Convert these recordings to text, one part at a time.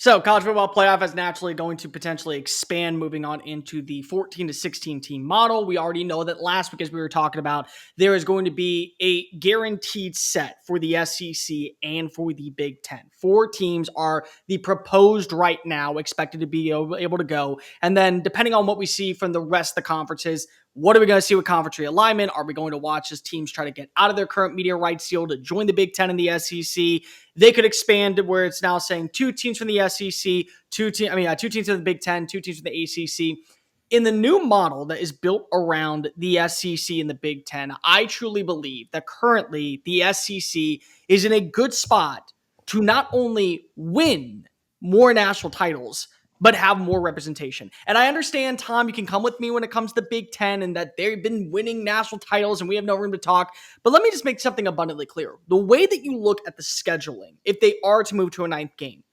So, college football playoff is naturally going to potentially expand moving on into the 14 to 16 team model. We already know that last week, as we were talking about, there is going to be a guaranteed set for the SEC and for the Big Ten. Four teams are the proposed right now, expected to be able to go. And then, depending on what we see from the rest of the conferences, what are we going to see with conference realignment? Are we going to watch as teams try to get out of their current media rights deal to join the Big Ten and the SEC? They could expand to where it's now saying two teams from the SEC, two teams from the Big Ten, two teams from the ACC. In the new model that is built around the SEC and the Big Ten, I truly believe that currently the SEC is in a good spot to not only win more national titles, but have more representation. And I understand, Tom, you can come with me when it comes to the Big Ten and that they've been winning national titles and we have no room to talk. But let me just make something abundantly clear. The way that you look at the scheduling, if they are to move to a ninth game,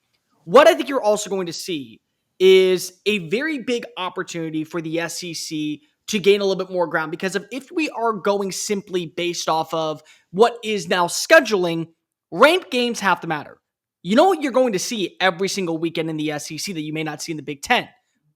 what I think you're also going to see is a very big opportunity for the SEC to gain a little bit more ground. Because if we are going simply based off of what is now scheduling, ranked games have to matter. You know what you're going to see every single weekend in the SEC that you may not see in the Big Ten?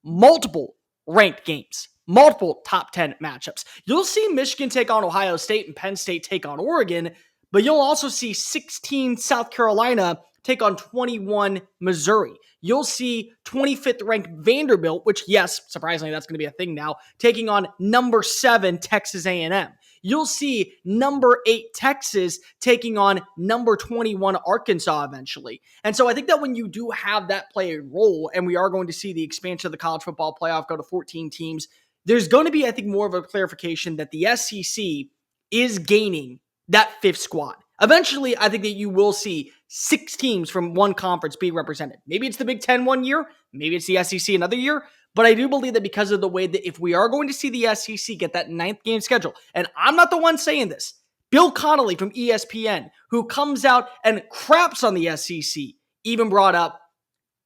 Multiple ranked games, multiple top 10 matchups. You'll see Michigan take on Ohio State and Penn State take on Oregon, but you'll also see 16 South Carolina take on 21 Missouri. You'll see 25th ranked Vanderbilt, which, yes, surprisingly, that's going to be a thing now, taking on number 7 Texas A&M. You'll see number 8 Texas taking on number 21 Arkansas eventually. And so I think that when you do have that play a role, and we are going to see the expansion of the college football playoff go to 14 teams, there's going to be, I think, more of a clarification that the SEC is gaining that 5th squad. Eventually, I think that you will see 6 teams from one conference be represented. Maybe it's the Big Ten one year, maybe it's the SEC another year, but I do believe that because of the way that if we are going to see the SEC get that 9th game schedule, and I'm not the one saying this, Bill Connolly from ESPN, who comes out and craps on the SEC, even brought up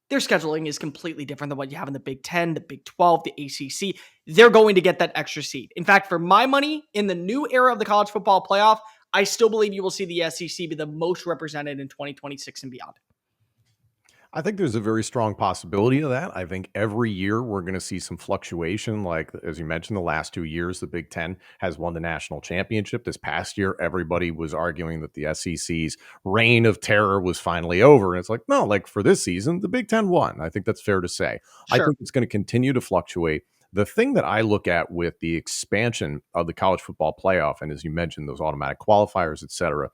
their scheduling is completely different than what you have in the Big Ten, the Big 12, the ACC. They're going to get that extra seed. In fact, for my money, in the new era of the college football playoff, I still believe you will see the SEC be the most represented in 2026 and beyond. I think there's a very strong possibility of that. I think every year we're going to see some fluctuation. Like, as you mentioned, the last 2 years, the Big Ten has won the national championship. This past year, everybody was arguing that the SEC's reign of terror was finally over. And it's like, no, like for this season, the Big Ten won. I think that's fair to say. Sure. I think it's going to continue to fluctuate. The thing that I look at with the expansion of the college football playoff, and as you mentioned, those automatic qualifiers, et cetera,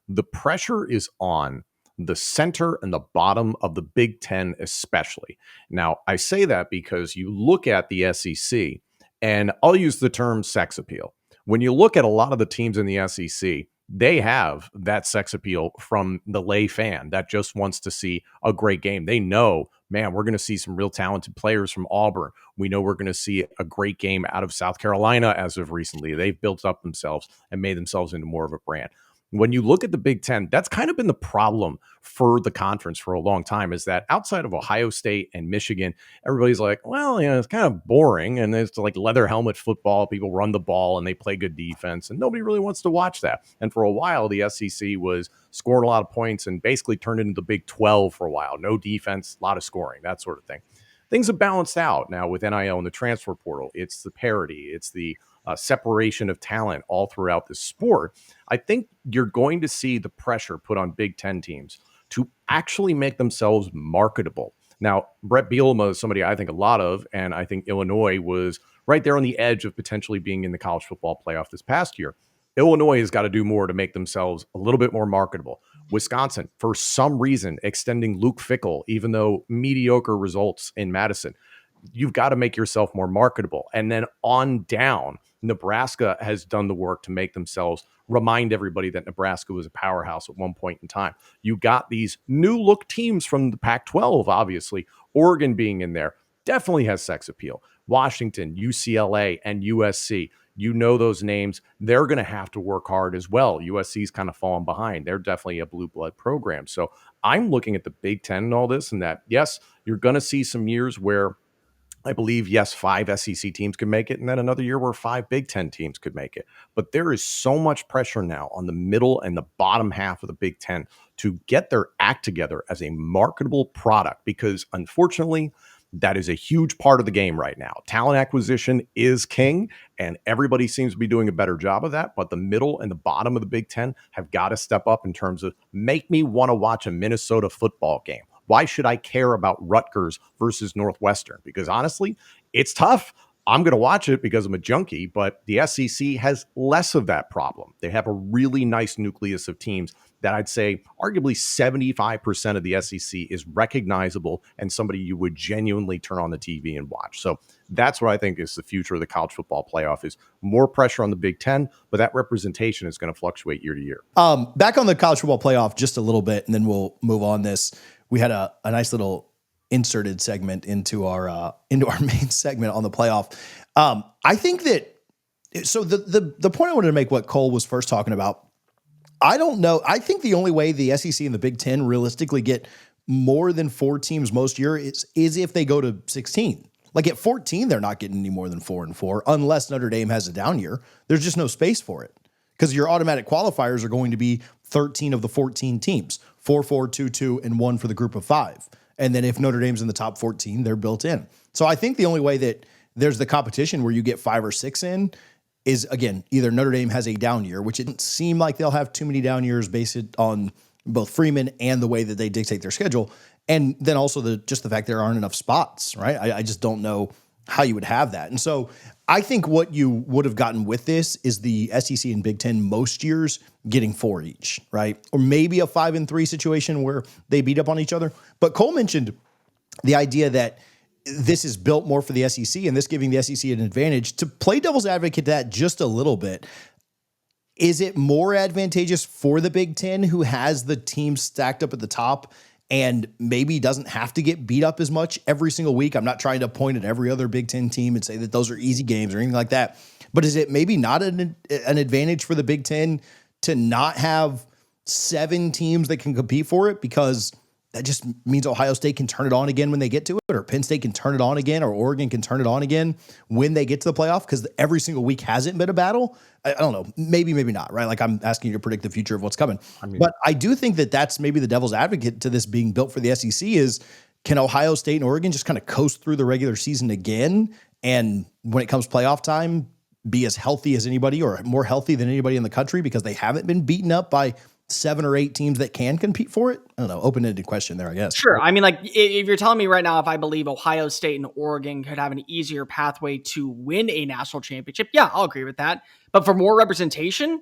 the pressure is on the center and the bottom of the Big Ten especially. Now, I say that because you look at the SEC, and I'll use the term sex appeal. When you look at a lot of the teams in the SEC, they have that sex appeal from the lay fan that just wants to see a great game. They know, man, we're going to see some real talented players from Auburn. We know we're going to see a great game out of South Carolina as of recently. They've built up themselves and made themselves into more of a brand. When you look at the Big Ten, that's kind of been the problem for the conference for a long time, is that outside of Ohio State and Michigan, everybody's like, well, it's kind of boring. And it's like leather helmet football. People run the ball and they play good defense. And nobody really wants to watch that. And for a while, the SEC was scoring a lot of points and basically turned into the Big 12 for a while. No defense, a lot of scoring, that sort of thing. Things have balanced out now with NIL and the transfer portal. It's the parity. It's the separation of talent all throughout the sport. I think you're going to see the pressure put on Big Ten teams to actually make themselves marketable. Now, Brett Bielema is somebody I think a lot of, and I think Illinois was right there on the edge of potentially being in the college football playoff this past year. Illinois has got to do more to make themselves a little bit more marketable. Wisconsin, for some reason, extending Luke Fickell, even though mediocre results in Madison. You've got to make yourself more marketable. And then on down, Nebraska has done the work to make themselves remind everybody that Nebraska was a powerhouse at one point in time. You got these new look teams from the Pac-12, obviously. Oregon being in there definitely has sex appeal. Washington, UCLA, and USC. You know those names. They're going to have to work hard as well. USC's kind of fallen behind. They're definitely a blue blood program. So I'm looking at the Big Ten and all this, and that, yes, you're going to see some years where I believe, yes, 5 SEC teams could make it, and then another year where 5 Big Ten teams could make it. But there is so much pressure now on the middle and the bottom half of the Big Ten to get their act together as a marketable product, because unfortunately, that is a huge part of the game right now. Talent acquisition is king, and everybody seems to be doing a better job of that. But the middle and the bottom of the Big Ten have got to step up in terms of make me want to watch a Minnesota football game. Why should I care about Rutgers versus Northwestern? Because honestly, it's tough. I'm going to watch it because I'm a junkie, but the SEC has less of that problem. They have a really nice nucleus of teams that I'd say arguably 75% of the SEC is recognizable and somebody you would genuinely turn on the TV and watch. So that's what I think is the future of the college football playoff, is more pressure on the Big Ten, but that representation is going to fluctuate year to year. Back on the college football playoff just a little bit, and then we'll move on this. We had a nice little inserted segment into our main segment on the playoff. I think that, so the point I wanted to make, what Cole was first talking about, I don't know. I think the only way the SEC and the Big Ten realistically get more than 4 teams most year is if they go to 16. Like at 14, they're not getting any more than 4-4 unless Notre Dame has a down year. There's just no space for it, because your automatic qualifiers are going to be 13 of the 14 teams, 4-4, 2-2, and 1 for the group of 5. And then if Notre Dame's in the top 14, they're built in. So I think the only way that there's the competition where you get 5 or 6 in is, again, either Notre Dame has a down year, which it didn't seem like they'll have too many down years based on both Freeman and the way that they dictate their schedule. And then also just the fact there aren't enough spots, right? I just don't know how you would have that. And so I think what you would have gotten with this is the SEC and Big Ten most years getting 4 each, right? Or maybe a 5-3 situation where they beat up on each other. But Cole mentioned the idea that this is built more for the SEC, and this giving the SEC an advantage. To play devil's advocate to that just a little bit, is it more advantageous for the Big Ten, who has the team stacked up at the top and maybe doesn't have to get beat up as much every single week? I'm not trying to point at every other Big Ten team and say that those are easy games or anything like that. But is it maybe not an advantage for the Big Ten to not have 7 teams that can compete for it, because that just means Ohio State can turn it on again when they get to it, or Penn State can turn it on again, or Oregon can turn it on again when they get to the playoff, because every single week hasn't been a battle? I don't know. Maybe not, right? Like, I'm asking you to predict the future of what's coming. But I do think that that's maybe the devil's advocate to this being built for the SEC is, can Ohio State and Oregon just kind of coast through the regular season again, and when it comes playoff time, be as healthy as anybody, or more healthy than anybody in the country, because they haven't been beaten up by 7 or 8 teams that can compete for it? I don't know. Open-ended question there, I guess. Sure. I mean, like, if you're telling me right now, if I believe Ohio State and Oregon could have an easier pathway to win a national championship, yeah, I'll agree with that. But for more representation,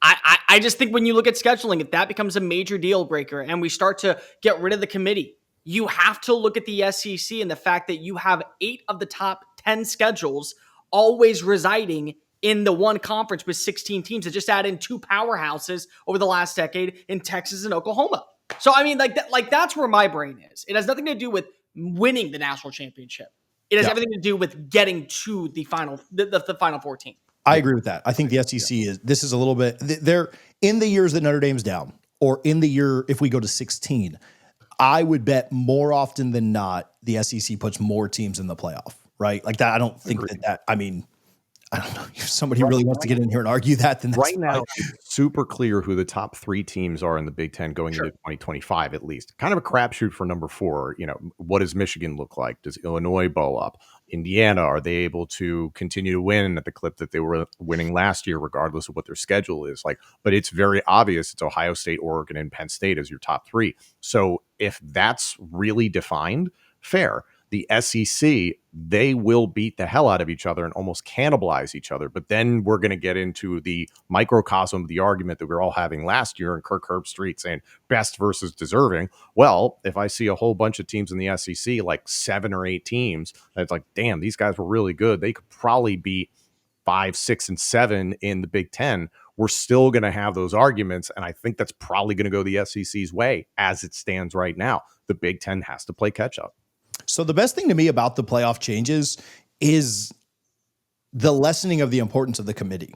I just think when you look at scheduling, if that becomes a major deal breaker and we start to get rid of the committee, you have to look at the SEC and the fact that you have 8 of the top 10 schedules always residing in the one conference with 16 teams, that just add in 2 powerhouses over the last decade in Texas and Oklahoma. So, I mean, that's where my brain is. It has nothing to do with winning the national championship. It has everything to do with getting to the final 14. I agree with that. I think the SEC this is a little bit, they're in the years that Notre Dame's down, or in the year, if we go to 16, I would bet more often than not, the SEC puts more teams in the playoff, right? Like that. I don't think I mean, I don't know if somebody really wants to get in here and argue that. Then right now, it's super clear who the top 3 teams are in the Big Ten going into 2025, at least. Kind of a crapshoot for number 4. You know, what does Michigan look like? Does Illinois bow up? Indiana, are they able to continue to win at the clip that they were winning last year, regardless of what their schedule is like? But it's very obvious it's Ohio State, Oregon, and Penn State as your top 3. So if that's really defined, fair. The SEC, they will beat the hell out of each other and almost cannibalize each other. But then we're going to get into the microcosm of the argument that we were all having last year in Kirk Herbstreit saying best versus deserving. Well, if I see a whole bunch of teams in the SEC, like 7 or 8 teams, that's like, damn, these guys were really good. They could probably beat 5, 6, and 7 in the Big Ten. We're still going to have those arguments. And I think that's probably going to go the SEC's way as it stands right now. The Big Ten has to play catch up. So the best thing to me about the playoff changes is the lessening of the importance of the committee,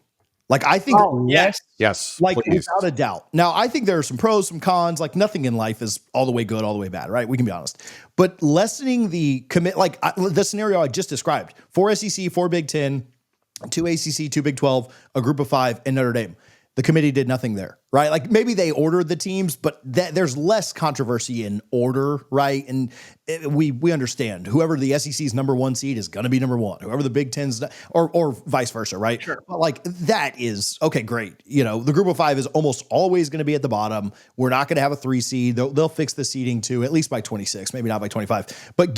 Like, I think yes. Yes. like please. without a doubt. Now, I think there are some pros, some cons. Like, nothing in life is all the way good, all the way bad, right? We can be honest. But lessening the commit, like the scenario I just described: 4 SEC, 4 Big Ten, 2 ACC, 2 Big 12, a group of 5, and Notre Dame. The committee did nothing there, right? Like, maybe they ordered the teams, but there's less controversy in order, right? And we understand whoever the SEC's number 1 seed is going to be number 1, whoever the Big Ten's, or vice versa, right? Sure. But like, that is okay, great. You know, the group of 5 is almost always going to be at the bottom. We're not going to have a 3 seed. They'll fix the seeding too, at least by 26, maybe not by 25. But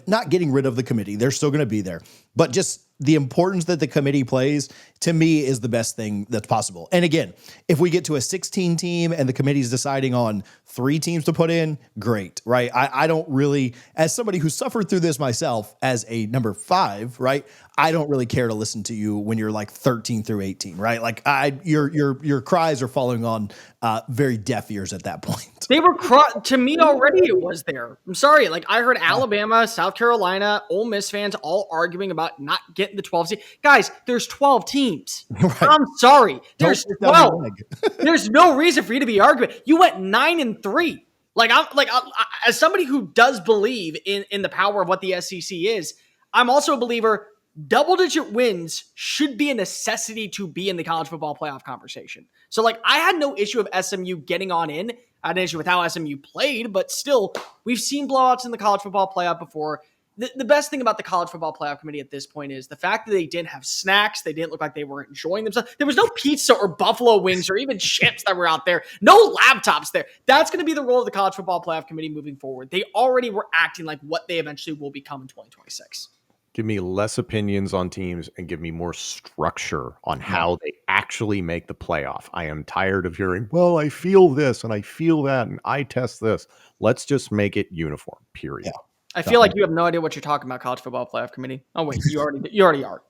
not getting rid of the committee, they're still going to be there. But just the importance that the committee plays, to me, is the best thing that's possible. And again, if we get to a 16 team and the committee's deciding on 3 teams to put in, great, right? I don't really, as somebody who suffered through this myself as a number 5, right? I don't really care to listen to you when you're like 13 through 18, right? Like, your cries are falling on very deaf ears at that point. They were to me already. It was there. I'm sorry. Like, I heard Alabama, South Carolina, Ole Miss fans all arguing about not getting the 12 seed. Guys, there's 12 teams. Right. I'm sorry. There's 12. There's no reason for you to be arguing. You went 9-3. As somebody who does believe in the power of what the SEC is, I'm also a believer. Double-digit wins should be a necessity to be in the college football playoff conversation. So, like, I had no issue of SMU getting on in. I had an issue with how SMU played, but still, we've seen blowouts in the college football playoff before. The best thing about the college football playoff committee at this point is the fact that they didn't have snacks. They didn't look like they were enjoying themselves. There was no pizza or buffalo wings or even chips that were out there. No laptops there. That's going to be the role of the college football playoff committee moving forward. They already were acting like what they eventually will become in 2026. Give me less opinions on teams and give me more structure on how they actually make the playoff. I am tired of hearing, well, I feel this and I feel that and I test this. Let's just make it uniform, period. Yeah. I feel like you have no idea what you're talking about, college football playoff committee. Oh, wait, you already are.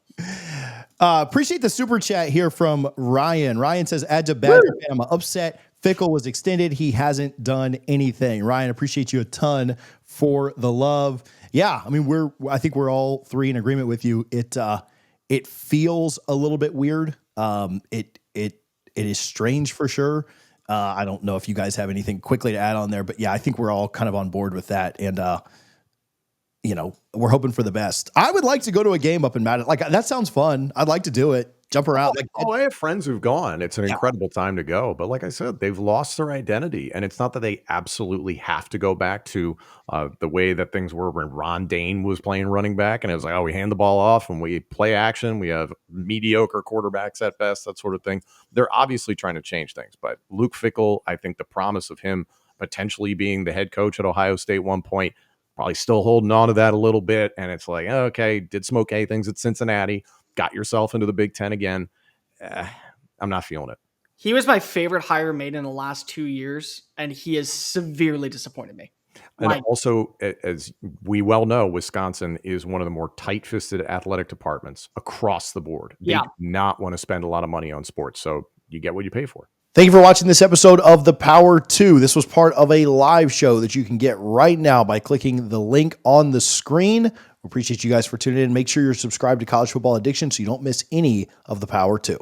Appreciate the super chat here from Ryan. Ryan says, add to Badger Bama. Upset. Fickle was extended. He hasn't done anything. Ryan, appreciate you a ton for the love. Yeah, I mean, I think we're all 3 in agreement with you. It feels a little bit weird. It is strange for sure. I don't know if you guys have anything quickly to add on there, but yeah, I think we're all kind of on board with that. And we're hoping for the best. I would like to go to a game up in Madison. Like, that sounds fun. I'd like to do it. Jump around. I have friends who've gone. It's an incredible time to go. But like I said, they've lost their identity. And it's not that they absolutely have to go back to the way that things were when Ron Dane was playing running back. And it was like, oh, we hand the ball off and we play action. We have mediocre quarterbacks at best, that sort of thing. They're obviously trying to change things. But Luke Fickell, I think the promise of him potentially being the head coach at Ohio State one point, probably still holding on to that a little bit. And it's like, okay, did some okay things at Cincinnati, got yourself into the Big Ten again. I'm not feeling it. He was my favorite hire made in the last 2 years, and he has severely disappointed me. And also, as we well know, Wisconsin is one of the more tight-fisted athletic departments across the board. They do not want to spend a lot of money on sports, so you get what you pay for. Thank you for watching this episode of The Power 2. This was part of a live show that you can get right now by clicking the link on the screen. We appreciate you guys for tuning in. Make sure you're subscribed to College Football Addiction so you don't miss any of The Power 2.